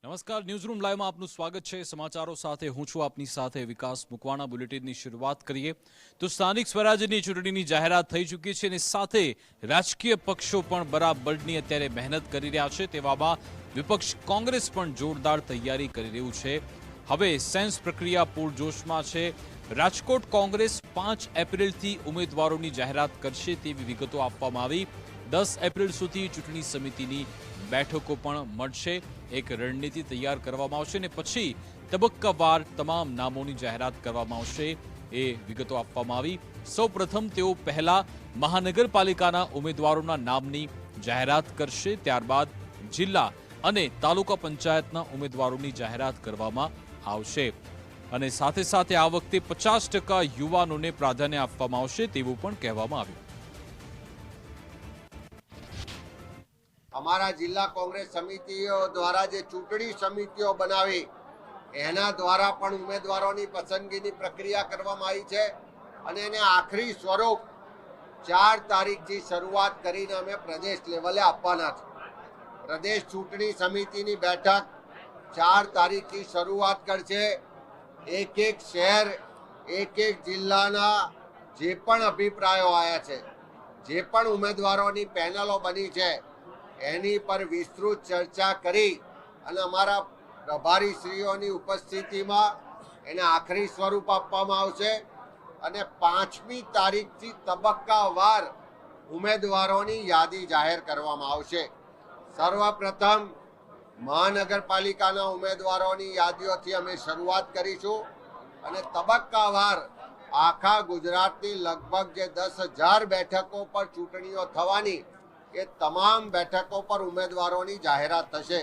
નમસ્કાર, ન્યૂઝરૂમ લાઈવમાં આપનું સ્વાગત છે। સમાચારો સાથે હું છું આપની સાથે વિકાસ મુકવાણા। બુલેટિનની શરૂઆત કરીએ તો સ્થાનિક સ્વરાજ્યની ચૂંટણીની જાહેરાત થઈ ચૂકી છે અને સાથે રાજકીય પક્ષો પણ બરાબરની અત્યારે મહેનત કરી રહ્યા છે। તેવામાં વિપક્ષ કોંગ્રેસ પણ જોરદાર તૈયારી કરી રહ્યું છે। હવે સેન્સ પ્રક્રિયા પૂરજોશમાં છે। રાજકોટ કોંગ્રેસ 5 એપ્રિલથી ઉમેદવારોની જાહેરાત કરશે તેવી વિગતો આપવામાં આવી। 10 એપ્રિલ સુધી ચૂંટણી સમિતિની બેઠકો પણ મળશે। એક રણનીતિ તૈયાર કરવામાં આવશે અને પછી તબક્કાવાર તમામ નામોની જાહેરાત કરવામાં આવશે એ વિગતો આપવામાં આવી। સૌપ્રથમ તેઓ પહેલા મહાનગરપાલિકાના ઉમેદવારોના નામની જાહેરાત કરશે, ત્યારબાદ જિલ્લા અને તાલુકા પંચાયતના ઉમેદવારોની જાહેરાત કરવામાં આવશે અને સાથે સાથે આ વખતે 50% યુવાનોને પ્રાધાન્ય આપવામાં આવશે તેવું પણ કહેવામાં આવ્યું। અમારા જિલ્લા કોંગ્રેસ સમિતિઓ દ્વારા જે ચૂંટણી સમિતિઓ બનાવી એના દ્વારા પણ ઉમેદવારોની પસંદગીની પ્રક્રિયા કરવામાં આવી છે અને એને આખરી સ્વરૂપ 4 તારીખથી શરૂઆત કરીને અમે પ્રદેશ લેવલે આપવાના છે। પ્રદેશ ચૂંટણી સમિતિની બેઠક 4 તારીખથી શરૂઆત કરશે। એક એક શહેર, એક એક જિલ્લાના જે પણ અભિપ્રાયો આવ્યા છે, જે પણ ઉમેદવારોની પેનલો બની છે એની પર વિસ્તૃત ચર્ચા કરી અને અમારા પ્રભારીશ્રીઓની ઉપસ્થિતિમાં એને આખરી સ્વરૂપ આપવામાં આવશે અને 5મી તારીખથી તબક્કાવાર ઉમેદવારોની યાદી જાહેર કરવામાં આવશે। સર્વપ્રથમ મહાનગરપાલિકાના ઉમેદવારોની યાદીઓથી અમે શરૂઆત કરીશું અને તબક્કાવાર આખા ગુજરાતની લગભગ જે 10,000 બેઠકો પર ચૂંટણીઓ થવાની એ તમામ બેઠકો પર ઉમેદવારોની જાહેરાત થશે।